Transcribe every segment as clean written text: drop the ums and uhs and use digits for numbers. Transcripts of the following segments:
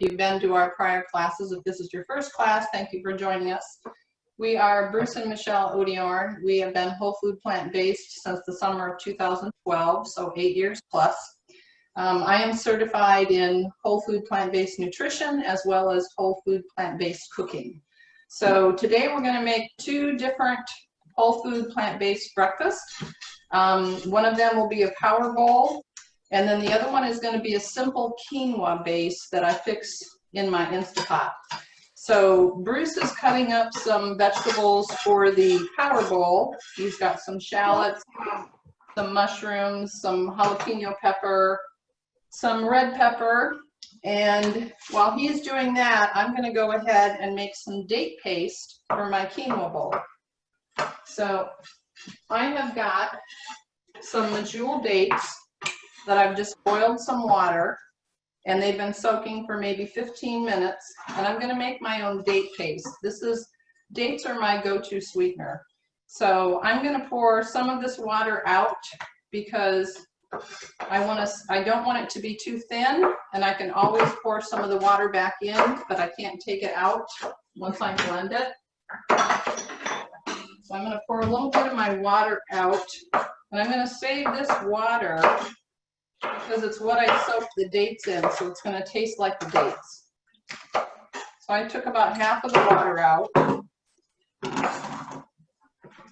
If you've been to our prior classes, if this is your first class, thank you for joining us. We are Bruce and Michelle Odiorn. We have been whole food plant-based since the summer of 2012, so 8 years plus. I am certified in whole food plant-based nutrition as well as whole food plant-based cooking. So today we're going to make two different whole food plant-based breakfasts. One of them will be a power bowl, and then the other one is going to be a simple quinoa base that I fix in my Instapot. So Bruce is cutting up some vegetables for the power bowl. He's got some shallots, some mushrooms, some jalapeno pepper, some red pepper, and while he's doing that, I'm going to go ahead and make some date paste for my quinoa bowl. So I have got some medjool dates that I've just boiled some water, and they've been soaking for maybe 15 minutes, and I'm going to make my own date paste. Dates are my go-to sweetener. So I'm going to pour some of this water out because I don't want it to be too thin, and I can always pour some of the water back in, but I can't take it out once I blend it. So I'm going to pour a little bit of my water out, and I'm going to save this water because it's what I soaked the dates in, so it's going to taste like the dates. So I took about half of the water out.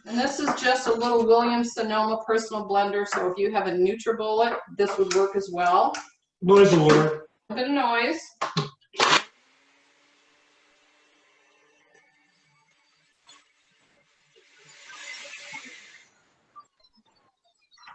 And this is just a little Williams-Sonoma personal blender, so if you have a NutriBullet, this would work as well. Noise alert. A bit of noise.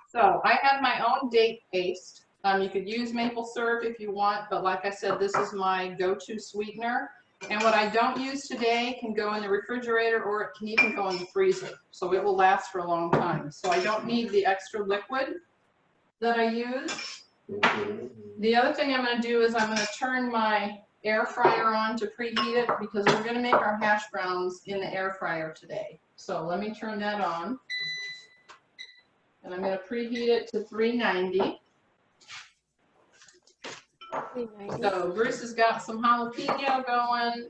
So I have my own date paste. You could use maple syrup if you want, but like I said, this is my go-to sweetener. And what I don't use today can go in the refrigerator, or it can even go in the freezer. So it will last for a long time. So I don't need the extra liquid that I use. The other thing I'm going to do is I'm going to turn my air fryer on to preheat it because we're going to make our hash browns in the air fryer today. So let me turn that on. And I'm going to preheat it to 390. So Bruce has got some jalapeno going,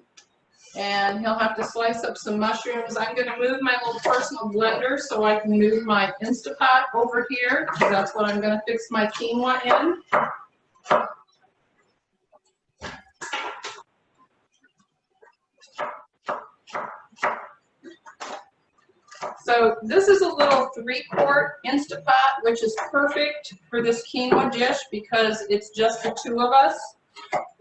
and he'll have to slice up some mushrooms. I'm going to move my little personal blender so I can move my Instapot over here. That's what I'm going to fix my quinoa in. So this is a little 3-quart Instapot, which is perfect for this quinoa dish because it's just the two of us.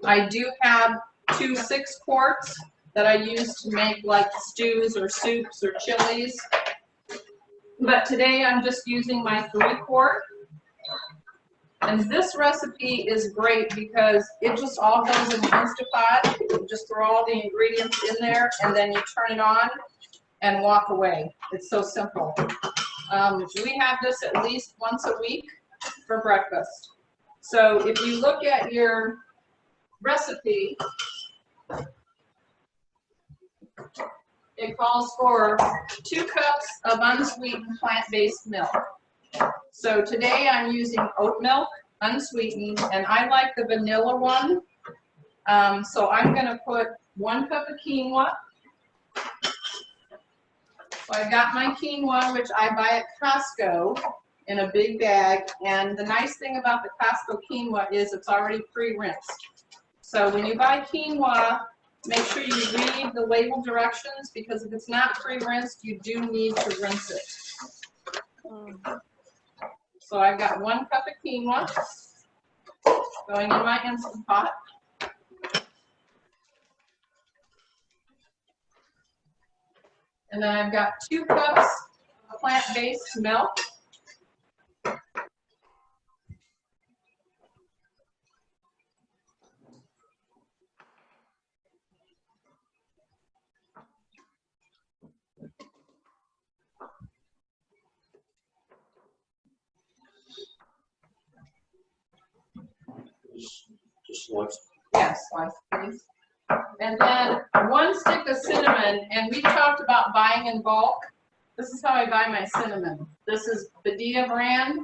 I do have 2 6-quarts that I use to make like stews or soups or chilies. But today I'm just using my 3-quart. And this recipe is great because it just all goes in the Instapot. You just throw all the ingredients in there and then you turn it on and walk away. It's so simple. We have this at least once a week for breakfast. So if you look at your recipe, it calls for 2 cups of unsweetened plant-based milk. So today I'm using oat milk, unsweetened, and I like the vanilla one. So I'm going to put 1 cup of quinoa. So I've got my quinoa, which I buy at Costco in a big bag, and the nice thing about the Costco quinoa is it's already pre-rinsed. So when you buy quinoa, make sure you read the label directions because if it's not pre-rinsed, you do need to rinse it. So I've got 1 cup of quinoa going in my Instant Pot. And then I've got 2 cups of plant-based milk. Just slice. Yes, slice, please. And then 1 stick of cinnamon, and we talked about buying in bulk. This is how I buy my cinnamon. This is Badia brand,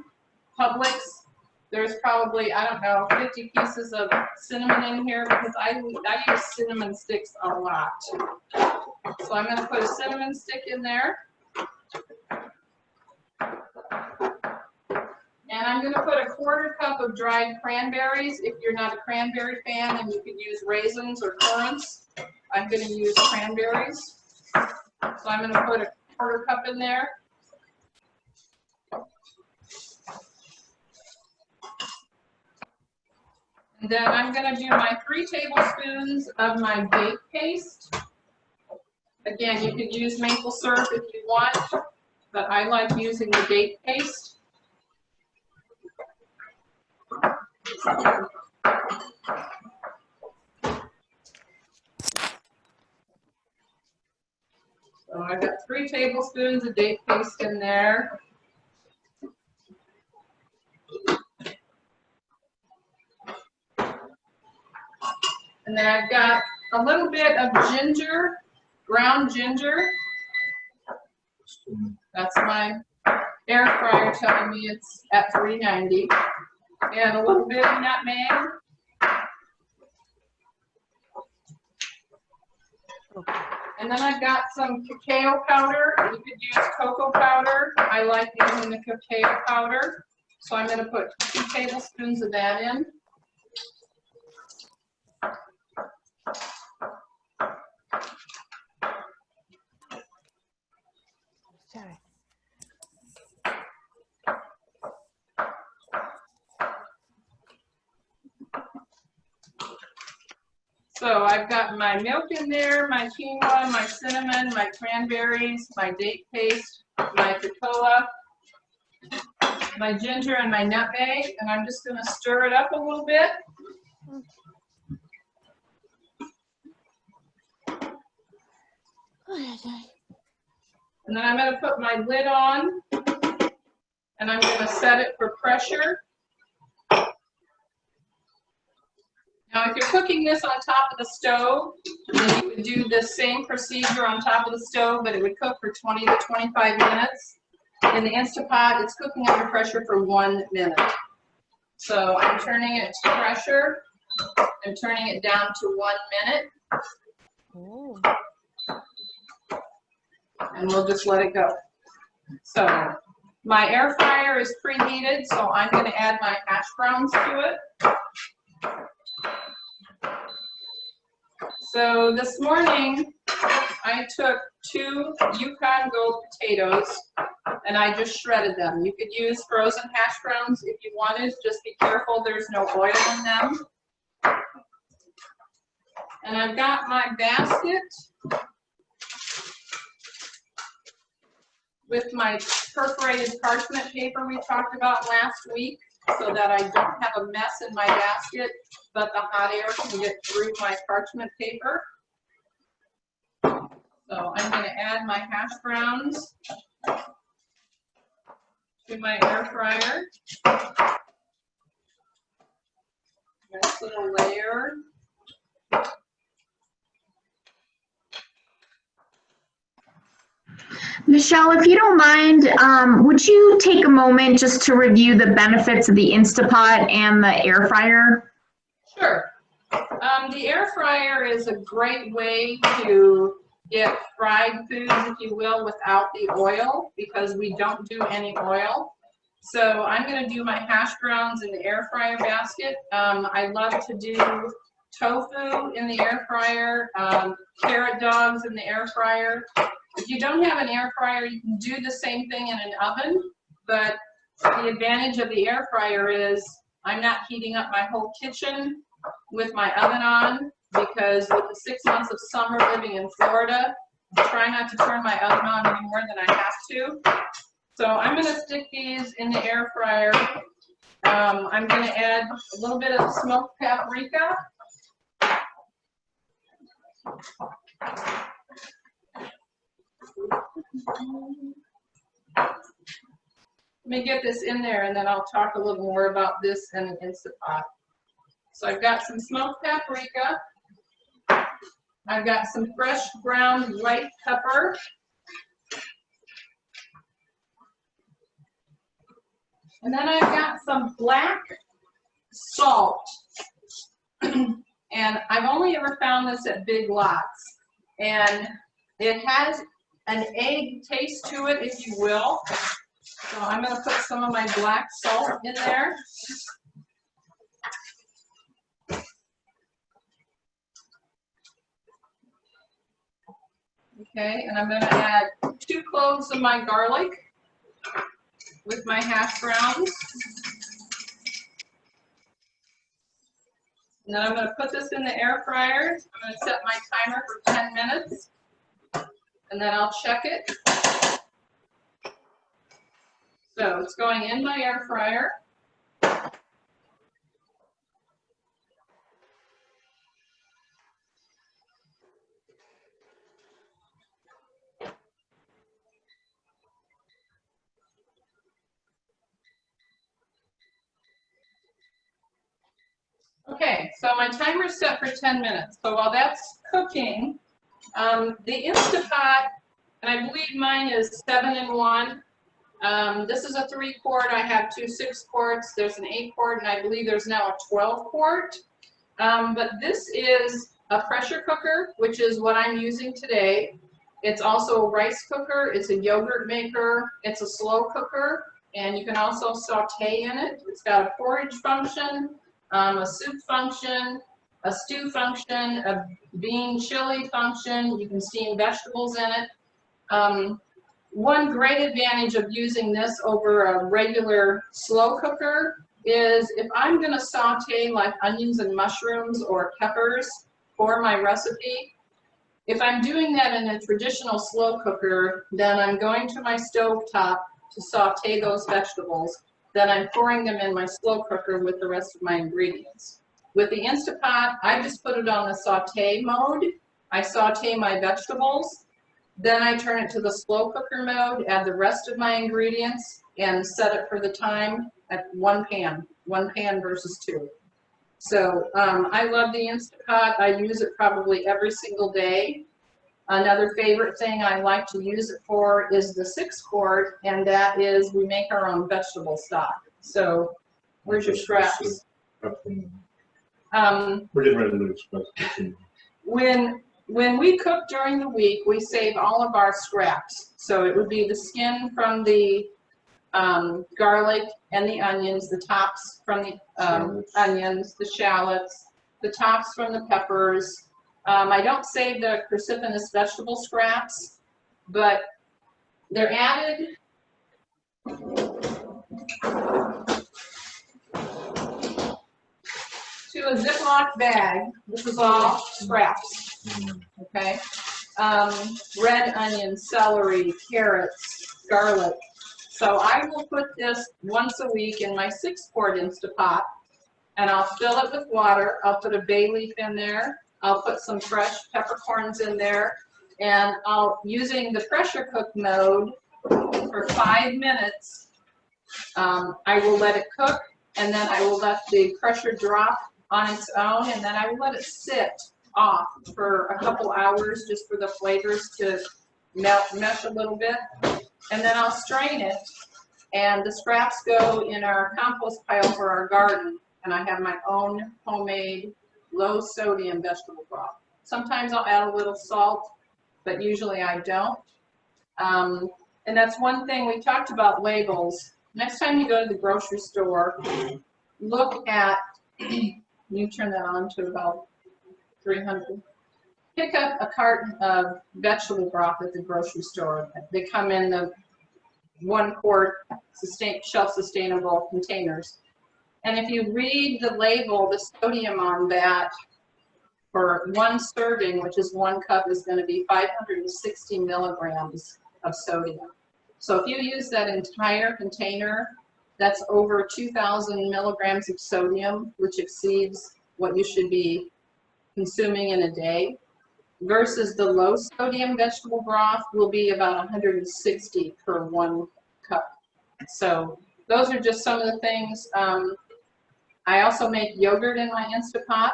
Publix. There's probably, I don't know, 50 pieces of cinnamon in here because I use cinnamon sticks a lot. So I'm going to put a cinnamon stick in there. And I'm going to put a 1/4 cup of dried cranberries. If you're not a cranberry fan, then you could use raisins or currants. I'm going to use cranberries. So I'm going to put a 1/4 cup in there. And then I'm going to do my 3 tablespoons of my date paste. Again, you could use maple syrup if you want, but I like using the date paste. So I've got 3 tablespoons of date paste in there. And then I've got a little bit of ginger, ground ginger. That's my air fryer telling me it's at 390. And a little bit of nutmeg. And then I've got some cacao powder. You could use cocoa powder. I like using the cacao powder. So I'm going to put 2 tablespoons of that in. Sorry. So I've got my milk in there, my quinoa, my cinnamon, my cranberries, my date paste, my cocoa, my ginger, and my nutmeg, and I'm just going to stir it up a little bit. And then I'm going to put my lid on, and I'm going to set it for pressure. Now, if you're cooking this on top of the stove, then you would do the same procedure on top of the stove, but it would cook for 20 to 25 minutes. In the Instapot, it's cooking under pressure for 1 minute. So I'm turning it to pressure. I'm turning it down to 1 minute. Ooh. And we'll just let it go. So my air fryer is preheated, so I'm going to add my hash browns to it. So this morning, I took 2 Yukon Gold potatoes, and I just shredded them. You could use frozen hash browns if you wanted. Just be careful there's no oil in them. And I've got my basket with my perforated parchment paper we talked about last week, so that I don't have a mess in my basket, but the hot air can get through my parchment paper. So I'm going to add my hash browns to my air fryer. Nice little layer. Michelle, if you don't mind, would you take a moment just to review the benefits of the Instapot and the air fryer? Sure. The air fryer is a great way to get fried foods, if you will, without the oil, because we don't do any oil. So I'm going to do my hash browns in the air fryer basket. I love to do tofu in the air fryer, carrot dogs in the air fryer. If you don't have an air fryer, you can do the same thing in an oven, but the advantage of the air fryer is I'm not heating up my whole kitchen with my oven on, because with the 6 months of summer living in Florida, I try not to turn my oven on any more than I have to. So I'm going to stick these in the air fryer. I'm going to add a little bit of smoked paprika. Let me get this in there, and then I'll talk a little more about this in an Instapot. So I've got some smoked paprika. I've got some fresh ground white pepper. And then I've got some black salt. And I've only ever found this at Big Lots. And it has an egg taste to it, if you will. So I'm going to put some of my black salt in there. Okay, and I'm going to add 2 cloves of my garlic with my hash browns. And then I'm going to put this in the air fryer. I'm going to set my timer for 10 minutes. And then I'll check it. So it's going in my air fryer. Okay, so my timer's set for 10 minutes. So while that's cooking, the Instapot, and I believe mine is 7-in-1. This is a 3-quart. I have 2 6-quarts. There's an 8-quart, and I believe there's now a 12-quart. But this is a pressure cooker, which is what I'm using today. It's also a rice cooker. It's a yogurt maker. It's a slow cooker, and you can also saute in it. It's got a porridge function, a soup function, a stew function, a bean chili function. You can steam vegetables in it. One great advantage of using this over a regular slow cooker is if I'm going to saute like onions and mushrooms or peppers for my recipe, if I'm doing that in a traditional slow cooker, then I'm going to my stove top to saute those vegetables. Then I'm pouring them in my slow cooker with the rest of my ingredients. With the Instapot, I just put it on the saute mode. I saute my vegetables. Then I turn it to the slow cooker mode, add the rest of my ingredients, and set it for the time at one pan versus 2. So I love the Instapot. I use it probably every single day. Another favorite thing I like to use it for is the 6-quart, and that is we make our own vegetable stock. So where's your scraps? We're getting ready to lose. When we cook during the week, we save all of our scraps. So it would be the skin from the garlic and the onions, the tops from the onions, the shallots, the tops from the peppers. I don't save the cruciferous vegetable scraps, but they're added to a Ziploc bag. This is all scraps. Okay, red onion, celery, carrots, garlic. So I will put this once a week in my 6-quart Instapot, and I'll fill it with water. I'll put a bay leaf in there. I'll put some fresh peppercorns in there, and using the pressure cook mode for 5 minutes. I will let it cook, and then I will let the pressure drop on its own, and then I will let it sit off for a couple hours just for the flavors to mesh a little bit, and then I'll strain it, and the scraps go in our compost pile for our garden, and I have my own homemade low sodium vegetable broth. Sometimes I'll add a little salt, but usually I don't. And that's one thing we talked about, labels. Next time you go to the grocery store, look at, you turn that on to about 300. Pick up a carton of vegetable broth at the grocery store. They come in the 1-quart shelf-sustainable containers. And if you read the label, the sodium on that for 1 serving, which is 1 cup, is going to be 560 milligrams of sodium. So if you use that entire container, that's over 2,000 milligrams of sodium, which exceeds what you should be consuming in a day, versus the low sodium vegetable broth will be about 160 per 1 cup. So those are just some of the things. I also make yogurt in my Instapot.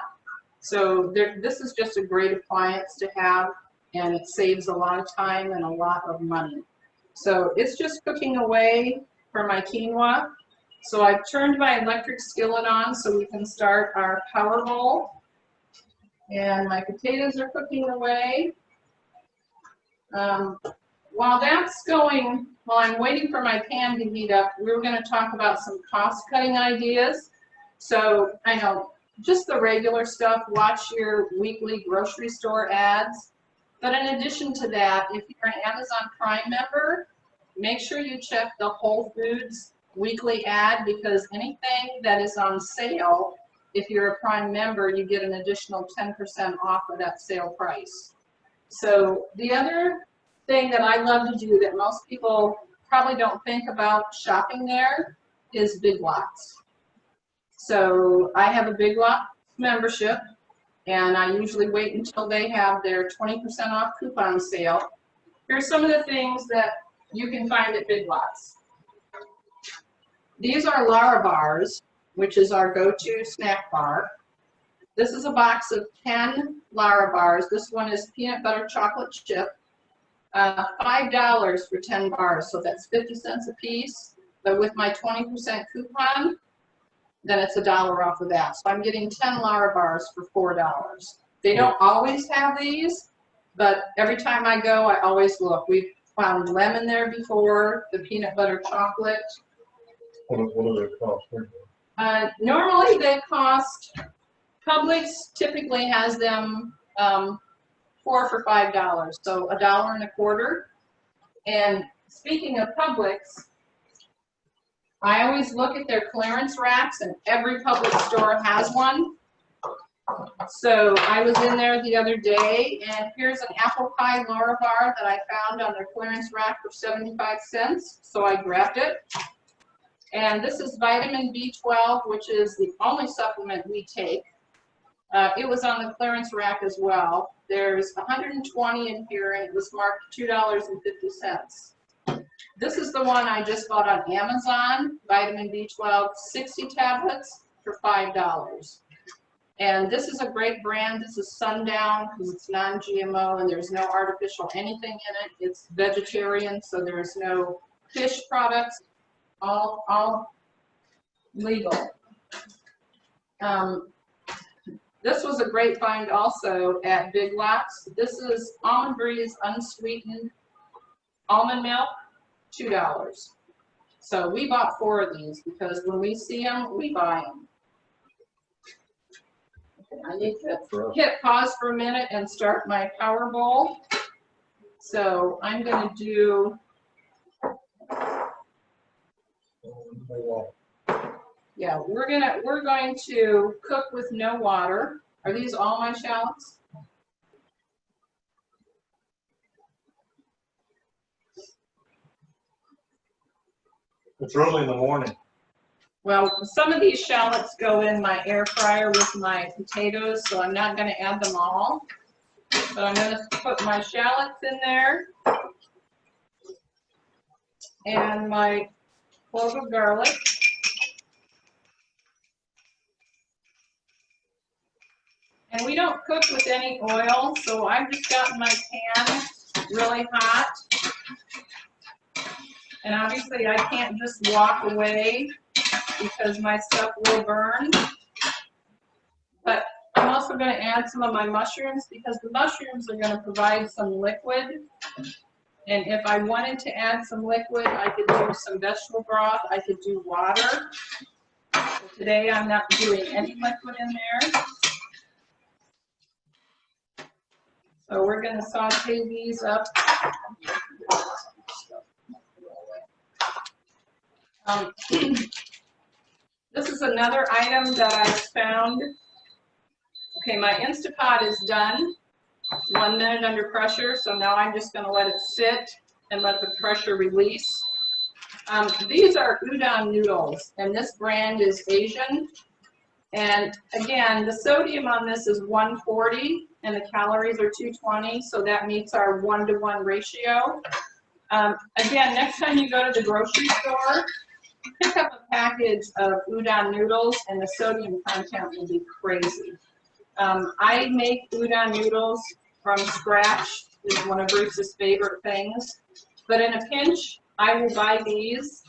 So this is just a great appliance to have, and it saves a lot of time and a lot of money. So it's just cooking away for my quinoa. So I've turned my electric skillet on so we can start our power bowl. And my potatoes are cooking away. While that's going, while I'm waiting for my pan to heat up, we're going to talk about some cost-cutting ideas. So I know just the regular stuff, watch your weekly grocery store ads. But in addition to that, if you're an Amazon Prime member, make sure you check the Whole Foods weekly ad, because anything that is on sale, if you're a Prime member, you get an additional 10% off of that sale price. So the other thing that I love to do that most people probably don't think about shopping there is Big Lots. So I have a Big Lots membership, and I usually wait until they have their 20% off coupon sale. Here's some of the things that you can find at Big Lots. These are Lara bars, which is our go-to snack bar. This is a box of 10 Lara bars. This one is peanut butter chocolate chip. $5 for 10 bars, so that's 50 cents a piece. But with my 20% coupon, then it's $1 off of that. So I'm getting 10 Lara bars for $4. They don't always have these, but every time I go, I always look. We've found lemon there before, the peanut butter chocolate. What do they cost? Normally they cost, Publix typically has them 4 for $5, so $1.25. And speaking of Publix, I always look at their clearance racks, and every Publix store has one. So I was in there the other day, and here's an apple pie Lara bar that I found on their clearance rack for 75 cents, so I grabbed it. And this is vitamin B12, which is the only supplement we take. It was on the clearance rack as well. There's 120 in here, and it was marked $2.50. This is the one I just bought on Amazon, vitamin B12, 60 tablets for $5. And this is a great brand. This is Sundown, because it's non-GMO and there's no artificial anything in it. It's vegetarian, so there's no fish products, all legal. This was a great find also at Big Lots. This is Almond Breeze unsweetened almond milk, $2. So we bought 4 of these because when we see them, we buy them. Okay, I need to hit pause for a minute and start my power bowl. So I'm going to do, yeah, we're going to cook with no water. Are these all my shallots? It's early in the morning. Well, some of these shallots go in my air fryer with my potatoes, so I'm not going to add them all. But I'm going to put my shallots in there and my clove of garlic. And we don't cook with any oil, so I've just gotten my pan really hot. And obviously I can't just walk away because my stuff will burn. But I'm also going to add some of my mushrooms because the mushrooms are going to provide some liquid. And if I wanted to add some liquid, I could do some vegetable broth. I could do water. So today I'm not doing any liquid in there. So we're going to saute these up. This is another item that I found. Okay, my Instapot is done. 1 minute under pressure, so now I'm just going to let it sit and let the pressure release. These are Udon noodles, and this brand is Asian. And again, the sodium on this is 140, and the calories are 220, so that meets our 1-to-1 ratio. Again, next time you go to the grocery store, pick up a package of udon noodles, and the sodium content will be crazy. I make udon noodles from scratch. It's one of Bruce's favorite things. But in a pinch, I will buy these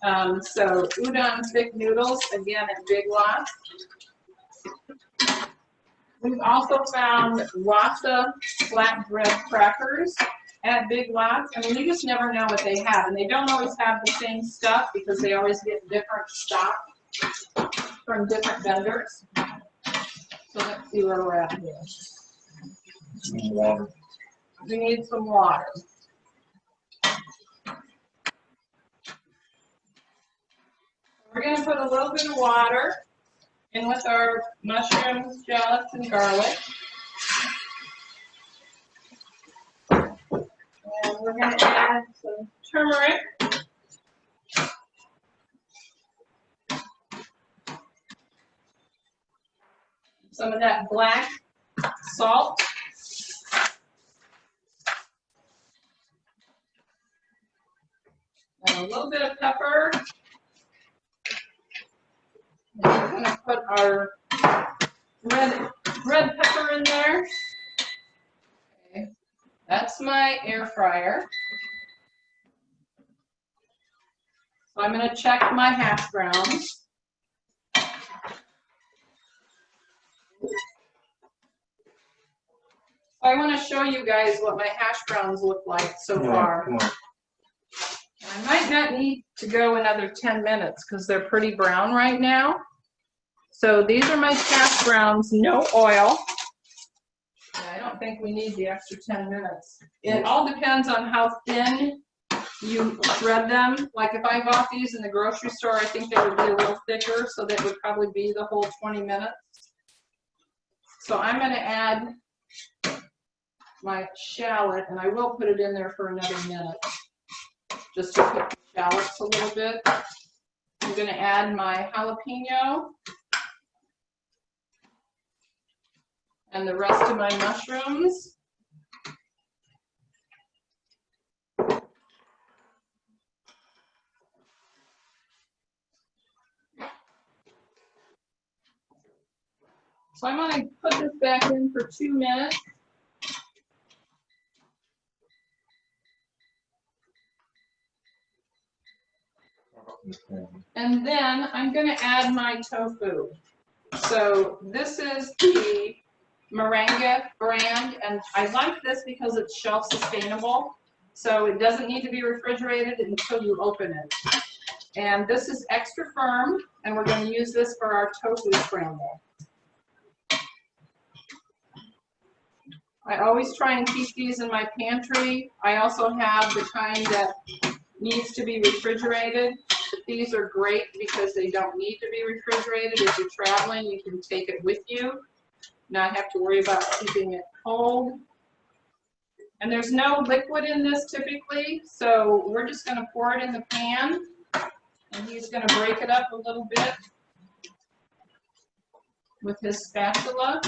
So udon thick noodles, again at Big Lots. We've also found wasa flatbread crackers at Big Lots. I mean, you just never know what they have. And they don't always have the same stuff because they always get different stock from different vendors. So let's see where we're at here. Some water. We need some water. We're going to put a little bit of water in with our mushrooms, shallots, and garlic. And we're going to add some turmeric. Some of that black salt. And a little bit of pepper. And we're going to put our red pepper in there. Okay. That's my air fryer. So I'm going to check my hash browns. I want to show you guys what my hash browns look like so far. I might not need to go another 10 minutes because they're pretty brown right now. So these are my hash browns, no oil. I don't think we need the extra 10 minutes. It all depends on how thin you shred them. Like if I bought these in the grocery store, I think they would be a little thicker, so that would probably be the whole 20 minutes. So I'm going to add my shallot, and I will put it in there for another minute, just to cook the shallots a little bit. I'm going to add my jalapeno and the rest of my mushrooms. So I'm going to put this back in for 2 minutes. And then I'm going to add my tofu. So this is the Moringa brand, and I like this because it's shelf sustainable. So it doesn't need to be refrigerated until you open it. And this is extra firm, and we're going to use this for our tofu scramble. I always try and keep these in my pantry. I also have the kind that needs to be refrigerated. These are great because they don't need to be refrigerated. If you're traveling, you can take it with you, not have to worry about keeping it cold. And there's no liquid in this typically, so we're just going to pour it in the pan, and he's going to break it up a little bit with his spatula.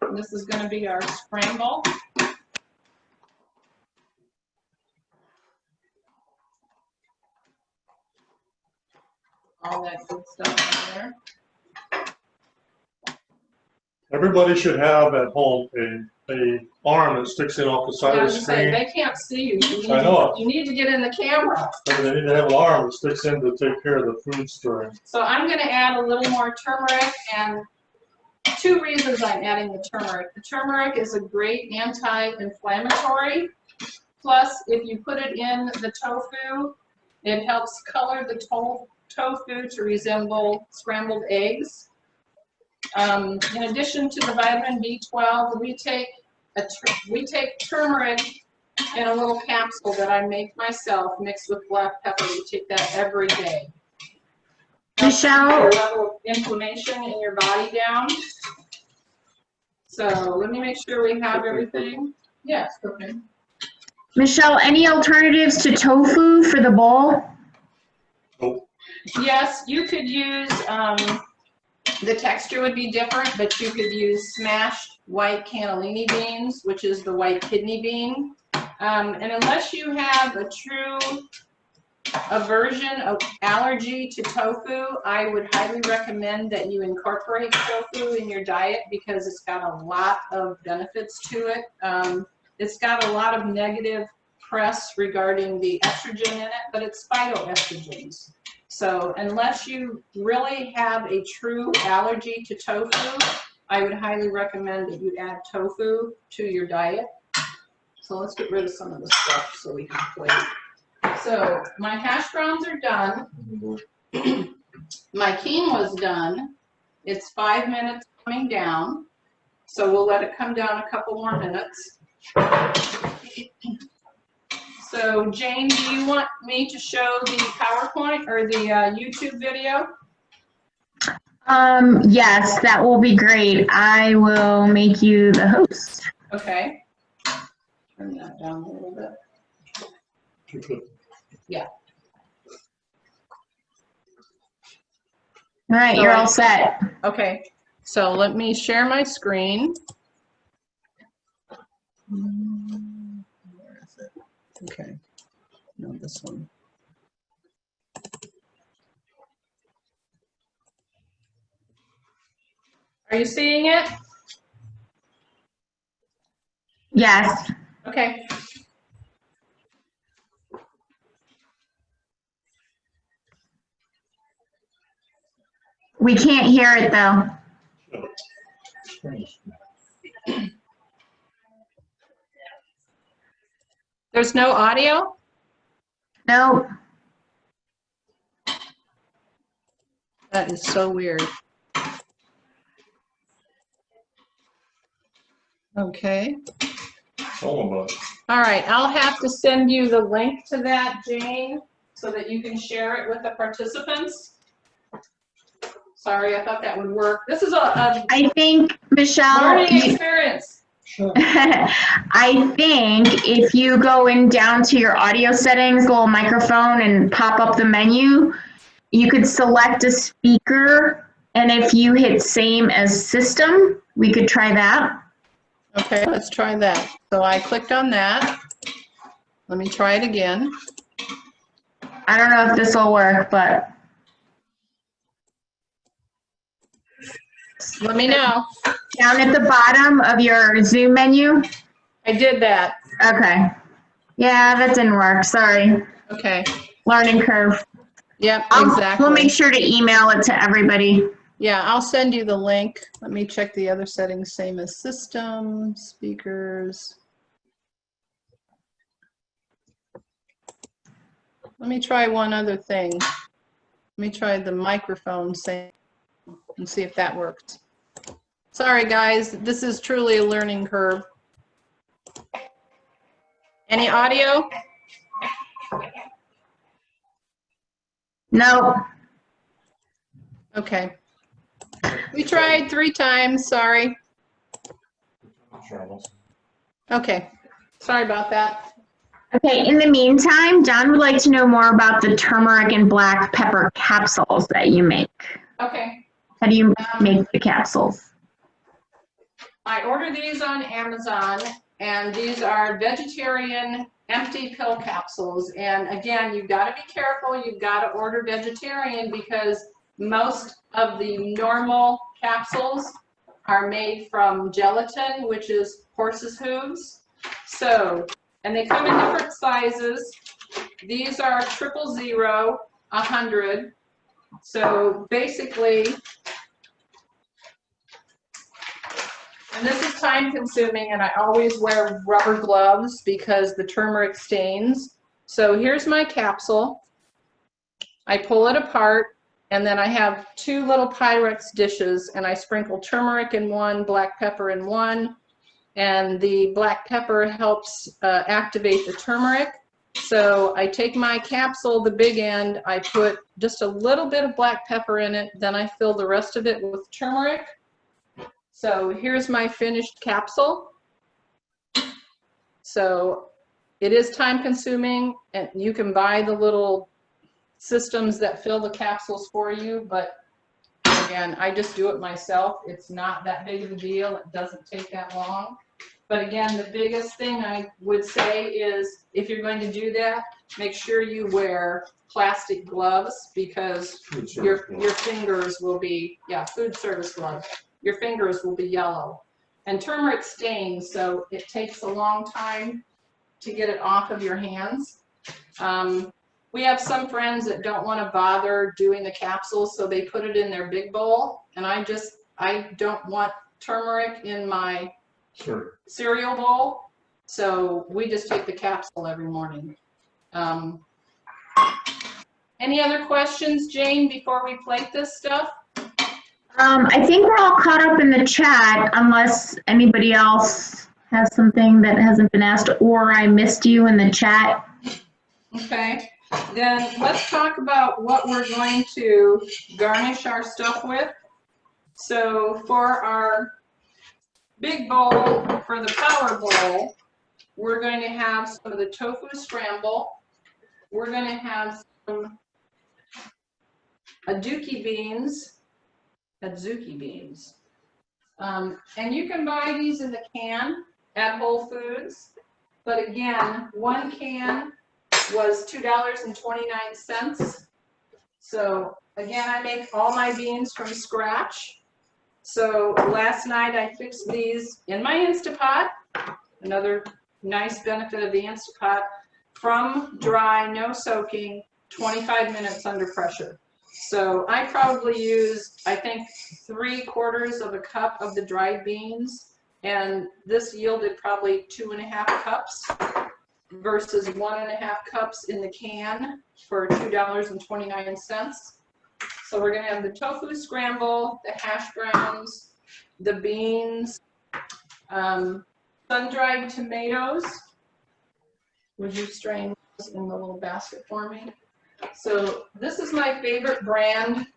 And this is going to be our scramble. All that good stuff in there. Everybody should have at home a arm that sticks in off the side of the screen. They can't see you. I know. You need to get in the camera. But they need to have an arm that sticks in to take care of the food stirring. So I'm going to add a little more turmeric, and 2 reasons I'm adding the turmeric. The turmeric is a great anti-inflammatory. Plus, if you put it in the tofu, it helps color the tofu to resemble scrambled eggs. In addition to the vitamin B12, we take turmeric in a little capsule that I make myself, mixed with black pepper. We take that every day. Michelle? Your level of inflammation in your body down. So let me make sure we have everything. Yes, okay. Michelle, any alternatives to tofu for the bowl? Nope. Yes, you could use, the texture would be different, but you could use smashed white cannellini beans, which is the white kidney bean. And unless you have a true aversion of allergy to tofu, I would highly recommend that you incorporate tofu in your diet because it's got a lot of benefits to it. It's got a lot of negative press regarding the estrogen in it, but it's phytoestrogens. So unless you really have a true allergy to tofu, I would highly recommend that you add tofu to your diet. So let's get rid of some of the stuff so we can plate. So my hash browns are done. My quinoa's done. It's 5 minutes coming down. So we'll let it come down a couple more minutes. So Jane, do you want me to show the PowerPoint or the YouTube video? Yes, that will be great. I will make you the host. Okay. Turn that down a little bit. Yeah. All right, you're all set. Okay. So let me share my screen. Where is it? Okay. No, this one. Are you seeing it? Yes. Okay. We can't hear it though. There's no audio? Nope. That is so weird. Okay. All about it. All right, I'll have to send you the link to that, Jane, so that you can share it with the participants. Sorry, I thought that would work. This is a I think, Michelle, learning experience. Sure. I think if you go in down to your audio settings, little microphone, and pop up the menu, you could select a speaker, and if you hit same as system, we could try that. Okay, let's try that. So I clicked on that. Let me try it again. I don't know if this will work, but Let me know. down at the bottom of your Zoom menu. I did that. Okay. Yeah, that didn't work. Sorry. Okay. Learning curve. Yep, exactly. We'll make sure to email it to everybody. Yeah, I'll send you the link. Let me check the other settings, same as system, speakers. Let me try one other thing. Let me try the microphone and see if that works. Sorry guys, this is truly a learning curve. Any audio? No. Okay. We tried 3 times, sorry. Okay, sorry about that. Okay, in the meantime, John would like to know more about the turmeric and black pepper capsules that you make. Okay. How do you make the capsules? I ordered these on Amazon, and these are vegetarian empty pill capsules. And again, you've got to be careful. You've got to order vegetarian because most of the normal capsules are made from gelatin, which is horse's hooves. So, and they come in different sizes. These are 000, 100. So basically, and this is time consuming, and I always wear rubber gloves because the turmeric stains. So here's my capsule. I pull it apart, and then I have 2 little Pyrex dishes, and I sprinkle turmeric in one, black pepper in one, and the black pepper helps activate the turmeric. So I take my capsule, the big end, I put just a little bit of black pepper in it, then I fill the rest of it with turmeric. So here's my finished capsule. So it is time consuming, and you can buy the little systems that fill the capsules for you, but again, I just do it myself. It's not that big of a deal. It doesn't take that long. But again, the biggest thing I would say is if you're going to do that, make sure you wear plastic gloves because your fingers will be, yeah, food service gloves. Your fingers will be yellow. And turmeric stains, so it takes a long time to get it off of your hands. We have some friends that don't want to bother doing the capsules, so they put it in their big bowl. And I don't want turmeric in my cereal bowl, so we just take the capsule every morning. Any other questions, Jane, before we plate this stuff? I think we're all caught up in the chat unless anybody else has something that hasn't been asked or I missed you in the chat. Okay, then let's talk about what we're going to garnish our stuff with. So for our big bowl, for the power bowl, we're going to have some of the tofu scramble. We're going to have some adzuki beans. And you can buy these in the can at Whole Foods. But again, one can was $2.29. So again, I make all my beans from scratch. So last night I fixed these in my Instapot. Another nice benefit of the Instapot. From dry, no soaking, 25 minutes under pressure. So I probably used, I think, 3/4 cup of the dried beans, and this yielded probably 2.5 cups versus 1.5 cups in the can for $2.29. So we're going to have the tofu scramble, the hash browns, the beans, sun-dried tomatoes. Would you strain those in the little basket for me? So this is my favorite brand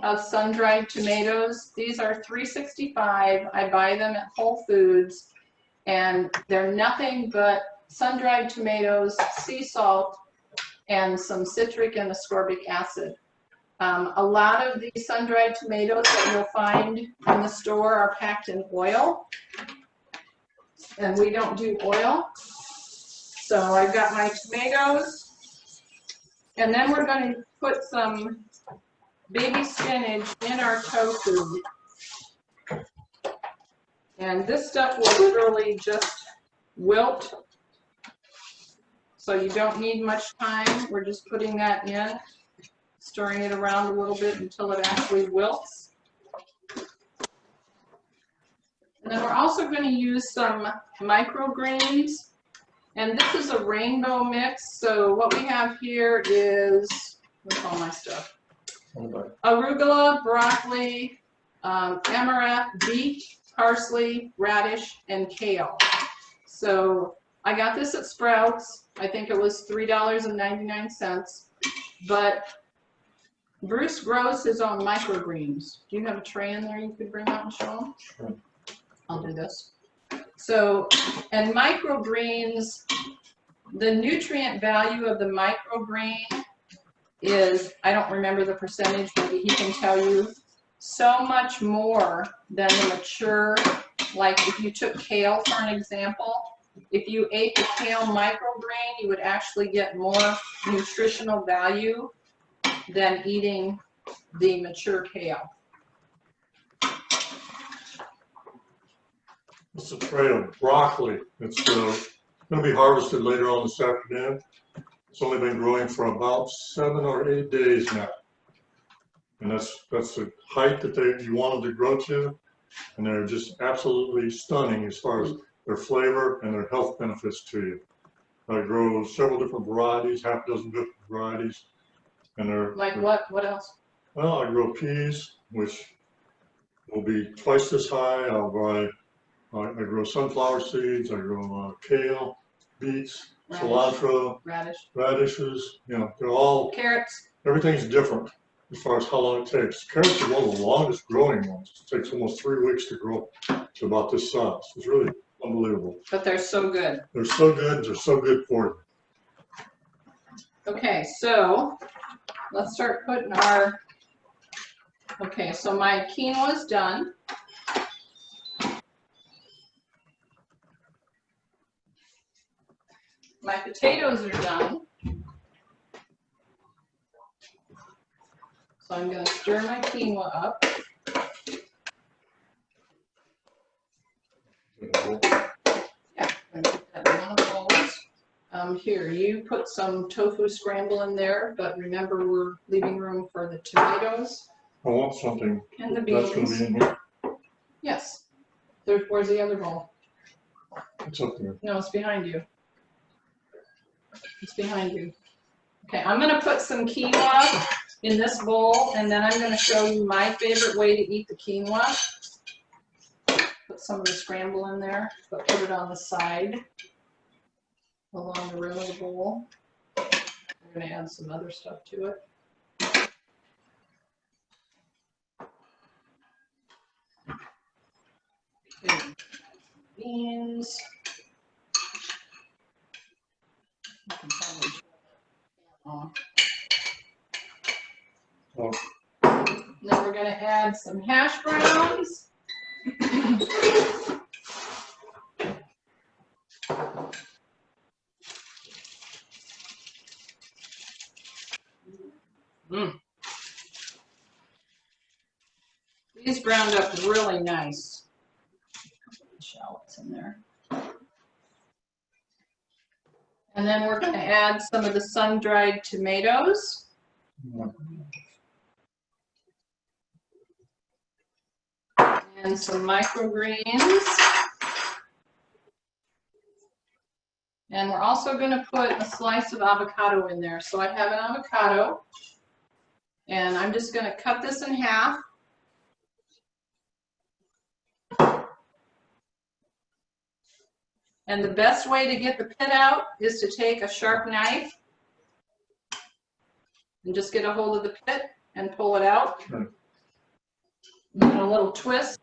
of sun-dried tomatoes. These are $3.65. I buy them at Whole Foods, and they're nothing but sun-dried tomatoes, sea salt, and some citric and ascorbic acid. A lot of these sun-dried tomatoes that you'll find in the store are packed in oil, and we don't do oil. So I've got my tomatoes, and then we're going to put some baby spinach in our tofu. And this stuff will literally just wilt, so you don't need much time. We're just putting that in, stirring it around a little bit until it actually wilts. And then we're also going to use some microgreens. And this is a rainbow mix. So what we have here is, what's all my stuff? Arugula, broccoli, amaranth, beet, parsley, radish, and kale. So I got this at Sprouts. I think it was $3.99. But Bruce grows his own microgreens. Do you have a tray in there you could bring out and show them? Sure. I'll do this. So, and microgreens, the nutrient value of the microgreen is, I don't remember the percentage, maybe he can tell you, so much more than the mature. Like if you took kale for an example, if you ate the kale microgreen, you would actually get more nutritional value than eating the mature kale. It's a tray of broccoli. It's going to be harvested later on this afternoon. It's only been growing for about 7 or 8 days now. And that's the height that you wanted to grow to. And they're just absolutely stunning as far as their flavor and their health benefits to you. I grow several different varieties, half a dozen different varieties. And they're Like what? What else? Well, I grow peas, which will be twice this high. I grow sunflower seeds. I grow kale, beets, cilantro, radishes. You know, they're all carrots. Everything's different as far as how long it takes. Carrots are one of the longest growing ones. It takes almost 3 weeks to grow to about this size. It's really unbelievable. But they're so good. They're so good. They're so good for you. Okay, so let's start putting our. Okay, so my quinoa is done. My potatoes are done. So I'm going to stir my quinoa up. Yeah, I'm going to put that in one of those. Here, you put some tofu scramble in there, but remember we're leaving room for the tomatoes I want something and the that's gonna beans. be in here. Yes. Where's the other bowl? It's up there. No, it's behind you. It's behind you. Okay, I'm gonna put some quinoa in this bowl, and then I'm gonna show you my favorite way to eat the quinoa. Put some of the scramble in there, but put it on the side along the rim of the bowl. We're gonna add some other stuff to it. Okay. Beans. I can probably off. Oh, Then we're gonna add some hash browns. These browned up really nice. Shallots in there. And then we're going to add some of the sun-dried tomatoes. And some microgreens. And we're also going to put a slice of avocado in there. So I have an avocado, and I'm just going to cut this in half. And the best way to get the pit out is to take a sharp knife and just get a hold of the pit and pull it out. Sure. Give it a little twist.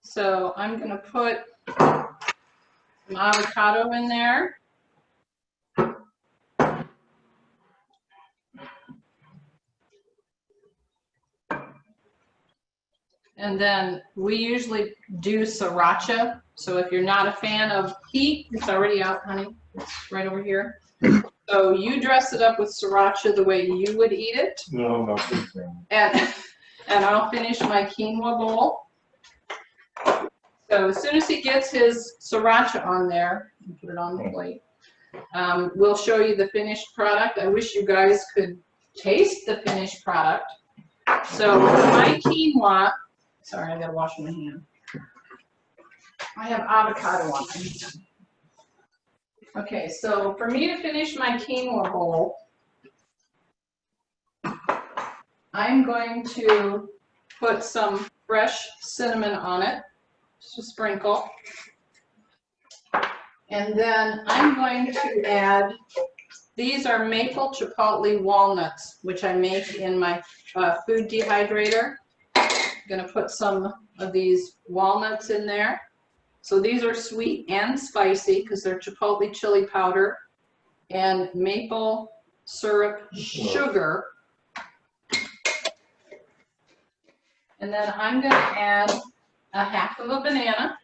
So I'm going to put some avocado in there. And then we usually do sriracha. So if you're not a fan of heat, it's already out, honey. It's right over here. So you dress it up with sriracha the way you would eat it. no, I'm not a big fan. And I'll finish my quinoa bowl. So as soon as he gets his sriracha on there, put it on the plate, we'll show you the finished product. I wish you guys could taste the finished product. So my quinoa, sorry, I gotta wash my hand. I have avocado on it. Okay, so for me to finish my quinoa bowl, I'm going to put some fresh cinnamon on it, just a sprinkle. And then I'm going to add, these are maple chipotle walnuts, which I make in my food dehydrator. I'm gonna put some of these walnuts in there. So these are sweet and spicy because they're chipotle chili powder and maple syrup sugar. And then I'm going to add a half of a banana.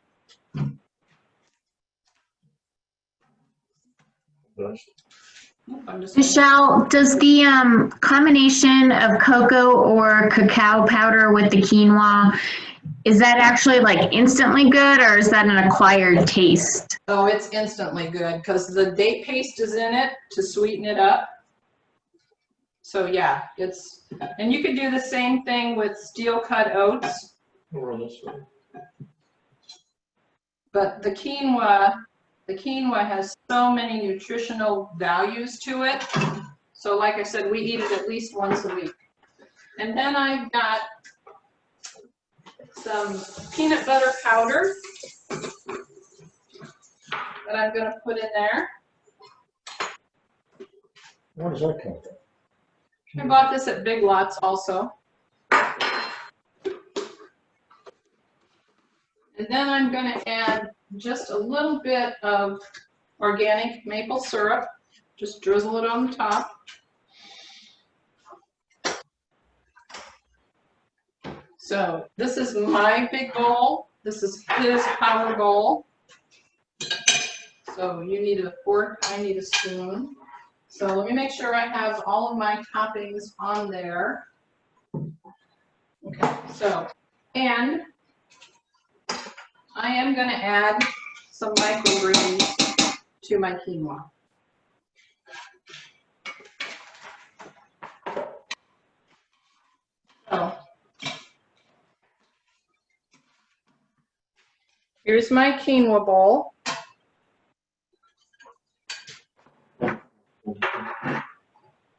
Michelle, does the combination of cocoa or cacao powder with the quinoa, is that actually like instantly good, or is that an acquired taste? Oh, it's instantly good because the date paste is in it to sweeten it up. So yeah, it's, and you could do the same thing with steel cut oats. Over on this side. But the quinoa has so many nutritional values to it. So like I said, we eat it at least once a week. And then I've got some peanut butter powder that I'm going to put in there. Where does that come from? I bought this at Big Lots also. And then I'm going to add just a little bit of organic maple syrup. Just drizzle it on the top. So this is my big bowl. This is his power bowl. So you need a fork, I need a spoon. So let me make sure I have all of my toppings on there. Okay, so, and I am going to add some microgreens to my quinoa. So here's my quinoa bowl.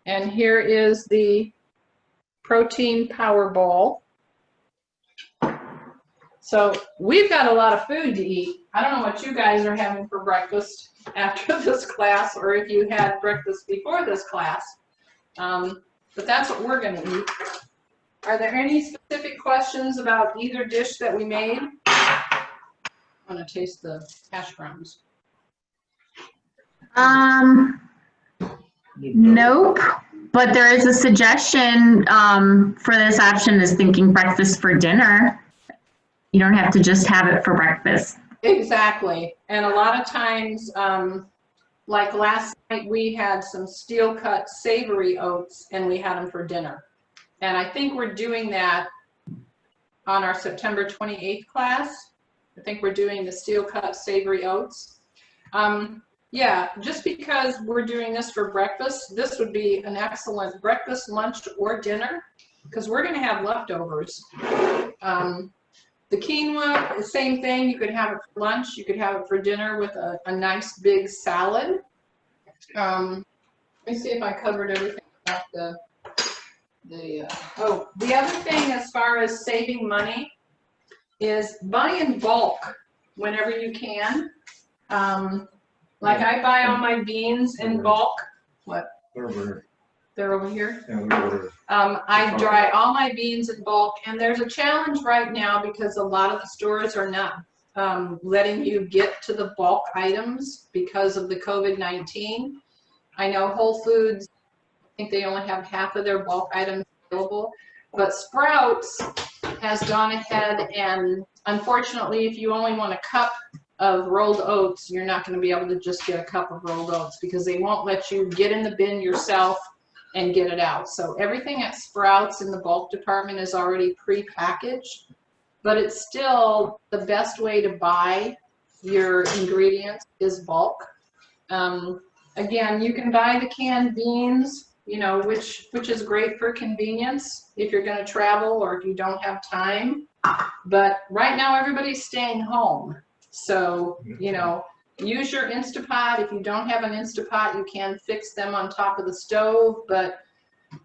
And here is the protein power bowl. So we've got a lot of food to eat. I don't know what you guys are having for breakfast after this class, or if you had breakfast before this class. But that's what we're going to eat. Are there any specific questions about either dish that we made? I want to taste the hash browns. Nope. But there is a suggestion for this option is thinking breakfast for dinner. You don't have to just have it for breakfast. Exactly. And a lot of times, like last night, we had some steel cut savory oats and we had them for dinner. And I think we're doing that on our September 28th class. I think we're doing the steel cut savory oats. Yeah, just because we're doing this for breakfast, this would be an excellent breakfast, lunch, or dinner, because we're going to have leftovers. The quinoa, the same thing. You could have it for lunch. You could have it for dinner with a nice big salad. Let me see if I covered everything about the other thing as far as saving money is buy in bulk whenever you can. Like I buy all my beans in bulk. What? They're over here. They're over here? Yeah, they're over here. I dry all my beans in bulk, and there's a challenge right now because a lot of the stores are not letting you get to the bulk items because of the COVID-19. I know Whole Foods, I think they only have half of their bulk items available, but Sprouts has gone ahead and unfortunately, if you only want a cup of rolled oats, you're not going to be able to just get a cup of rolled oats because they won't let you get in the bin yourself and get it out. So everything at Sprouts in the bulk department is already pre-packaged, but it's still the best way to buy your ingredients is bulk. Again, you can buy the canned beans, you know, which is great for convenience if you're going to travel or if you don't have time. But right now everybody's staying home. So, you know, use your Instapot. If you don't have an Instapot, you can fix them on top of the stove. But,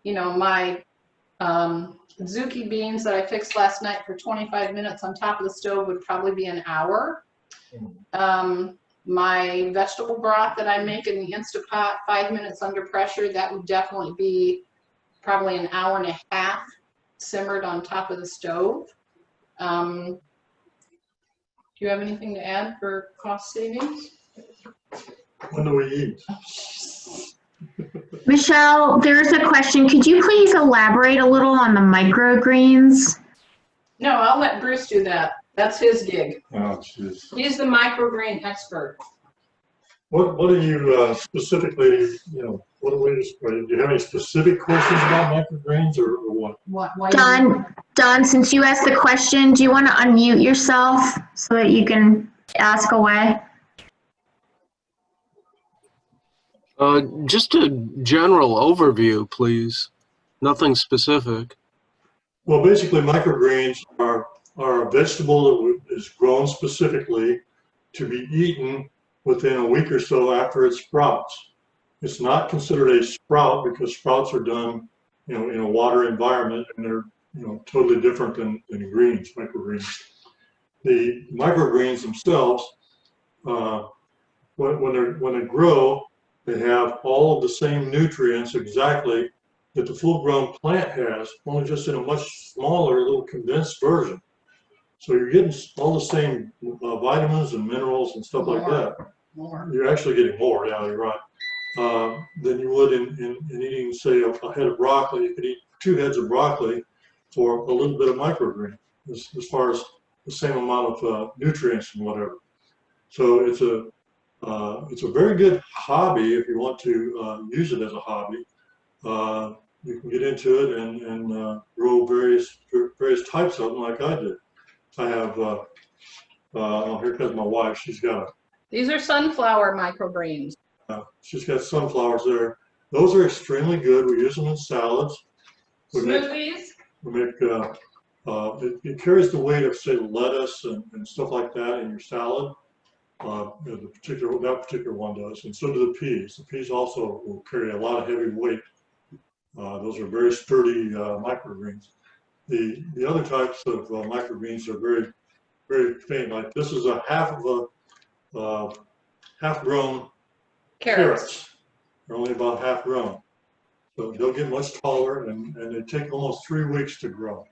you know, my zucchini beans that I fixed last night for 25 minutes on top of the stove would probably be an hour. My vegetable broth that I make in the Instapot, 5 minutes under pressure, that would definitely be probably an hour and a half simmered on top of the stove. Do you have anything to add for cost savings? When do we eat? Michelle, there's a question. Could you please elaborate a little on the microgreens? No, I'll let Bruce do that. That's his gig. Oh, jeez. He's the microgreen expert. What do you specifically, you know, what do you have any specific questions about microgreens or what? Why Don, since you asked the question, do you want to unmute yourself so that you can ask away? Just a general overview, please. Nothing specific. Well, basically, microgreens are a vegetable that is grown specifically to be eaten within a week or so after it sprouts. It's not considered a sprout because sprouts are done, you know, in a water environment, and they're, you know, totally different than greens, microgreens. The microgreens themselves, when they grow, they have all of the same nutrients exactly that the full-grown plant has, only just in a much smaller, little condensed version. So you're getting all the same vitamins and minerals and stuff like that. You're actually getting more, yeah, you're right, than you would in eating, say, a head of broccoli. You could eat 2 heads of broccoli for a little bit of microgreen, as far as the same amount of nutrients and whatever. So it's a very good hobby if you want to use it as a hobby. You can get into it and grow various types of them like I did. I have, oh, here comes my wife. She's got These are sunflower microgreens. She's got sunflowers there. Those are extremely good. We use them in salads. Smoothies. We make it carries the weight of, say, lettuce and stuff like that in your salad. That particular one does, and so do the peas. The peas also will carry a lot of heavy weight. Those are very sturdy microgreens. The other types of microgreens are very, very faint. Like this is a half-grown carrots. They're only about half grown. So they'll get much taller, and they take almost 3 weeks to grow.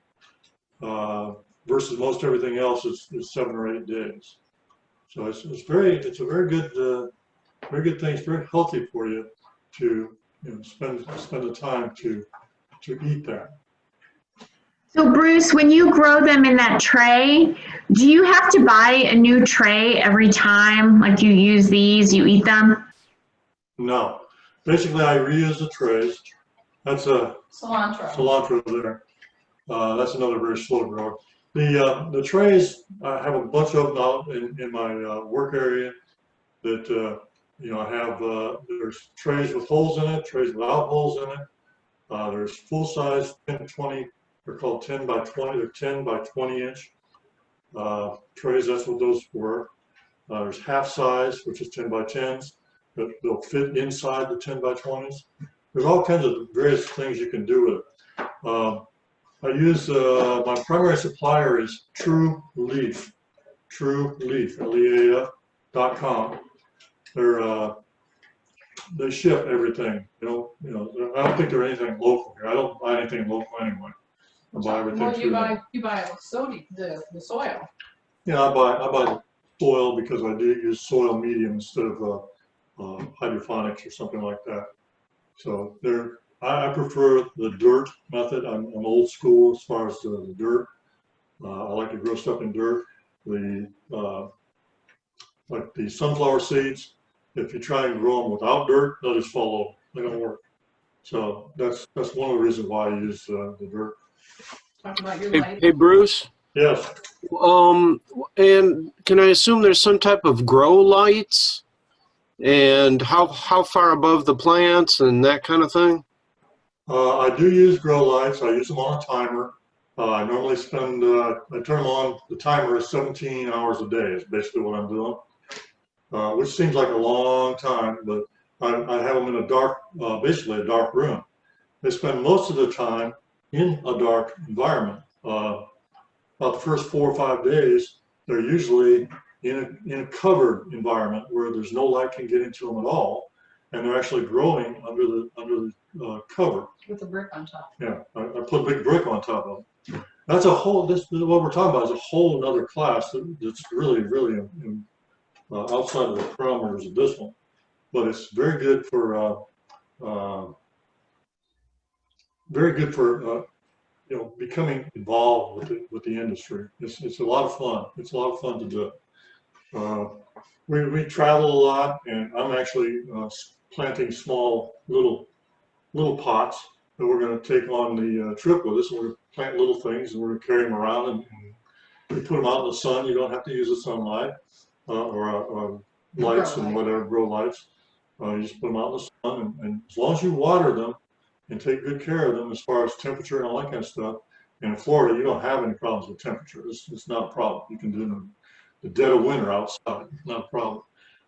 Versus most everything else is 7 or 8 days. So it's a very good thing. It's very healthy for you to spend the time to eat that. So Bruce, when you grow them in that tray, do you have to buy a new tray every time? Like you use these, you eat them? No, basically I reuse the trays. That's a cilantro there. That's another very slow grower. The trays, I have a bunch of them out in my work area that I have. There's trays with holes in it, trays without holes in it. There's full size 10, 20. They're called 10 by 20. They're 10 by 20 inch trays. That's what those were. There's half size, which is 10 by 10s. They'll fit inside the 10 by 20s. There's all kinds of various things you can do with it. I use, my primary supplier is True Leaf, LEAF.com. They ship everything. I don't think they're anything local here. I don't buy anything local anyway. I buy everything through them. You buy the soil. Yeah, I buy the soil because I do use soil medium instead of hydroponics or something like that. So I prefer the dirt method. I'm old school as far as the dirt. I like to grow stuff in dirt. Like the sunflower seeds, if you try and grow them without dirt, they'll just fall over. They don't work. So that's one of the reasons why I use the dirt. Talk about your Hey Bruce. Yes. And can I assume there's some type of grow lights? And how far above the plants and that kind of thing? I do use grow lights. I use them on a timer. I normally spend, I turn them on, the timer is 17 hours a day is basically what I'm doing, which seems like a long time, but I have them in a dark, basically a dark room. They spend most of the time in a dark environment. About the first 4 or 5 days, they're usually in a covered environment where there's no light can get into them at all, and they're actually growing under the cover. With a brick on top. Yeah, I put a big brick on top of them. That's a whole. This what we're talking about is a whole other class that's really outside of the parameters of this one, but it's very good for becoming involved with the industry. It's a lot of fun. It's a lot of fun to do. We travel a lot, and I'm actually planting small little pots that we're going to take on the trip with us. And we're going to plant little things, and we're going to carry them around, and we put them out in the sun. You don't have to use the sunlight or lights and whatever, grow lights. You just put them out in the sun, and as long as you water them and take good care of them as far as temperature and all that kind of stuff. And in Florida, you don't have any problems with temperature. It's not a problem. You can do it in the dead of winter outside. It's not a problem.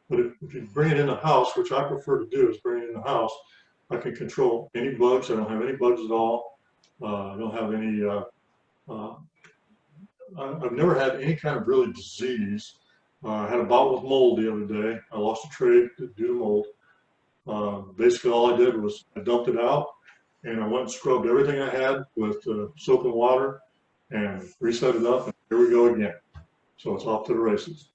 But if you bring it in the house, which I prefer to do is bring it in the house, I can control any bugs. I don't have any bugs at all. I don't have any, I've never had any kind of really disease. I had a bout with mold the other day. I lost a tray due to mold. Basically all I did was I dumped it out, and I went and scrubbed everything I had with soap and water and reset it up, and here we go again. So it's off to the races.